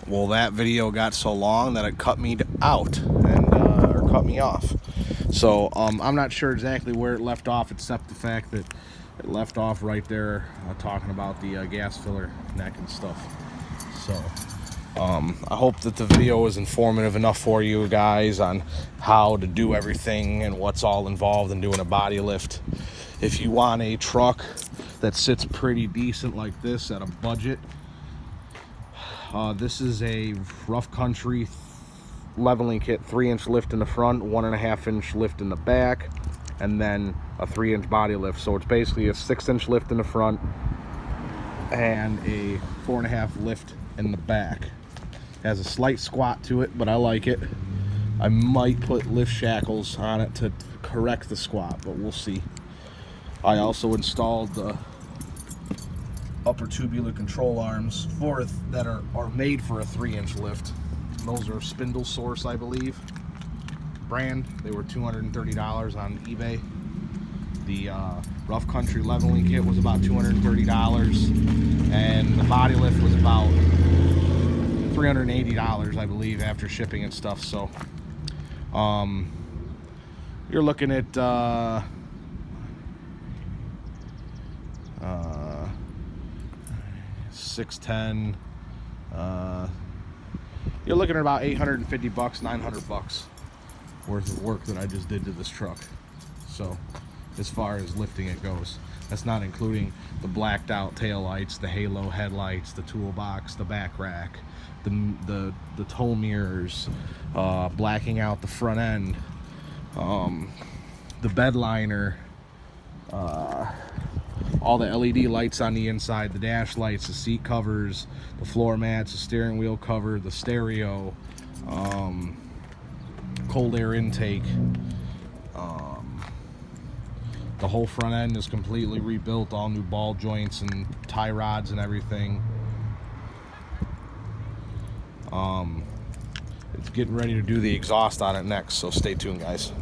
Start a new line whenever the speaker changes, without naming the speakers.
Well, that video got so long that it cut me out and or cut me off. So I'm not sure exactly where it left off, except the fact that it left off right there talking about the gas filler neck and stuff. So I hope that the video was informative enough for you guys on how to do everything and what's all involved in doing a body lift. If you want a truck that sits pretty decent like this at a budget, this is a rough country leveling kit, 3-inch lift in the front, 1.5-inch lift in the back, and then a 3-inch body lift. So it's basically a 6-inch lift in the front and a 4.5 lift in the back. It has a slight squat to it, but I like it. I might put lift shackles on it to correct the squat, but we'll see. I also installed the upper tubular control arms that are made for a 3-inch lift. Those are Spindle Source, I believe, brand. They were $230 on eBay. The rough country leveling kit was about $230, and the body lift was about $380, I believe, after shipping and stuff. So you're looking at $610. You're looking at about $850, $900 worth of work that I just did to this truck. So as far as lifting it goes, that's not including the blacked out tail lights, the halo headlights, the toolbox, the back rack, the tow mirrors, blacking out the front end, the bed liner, all the LED lights on the inside, the dash lights, the seat covers, the floor mats, the steering wheel cover, the stereo, cold air intake. The whole front end is completely rebuilt, all new ball joints and tie rods and everything. It's getting ready to do the exhaust on it next, so stay tuned, guys.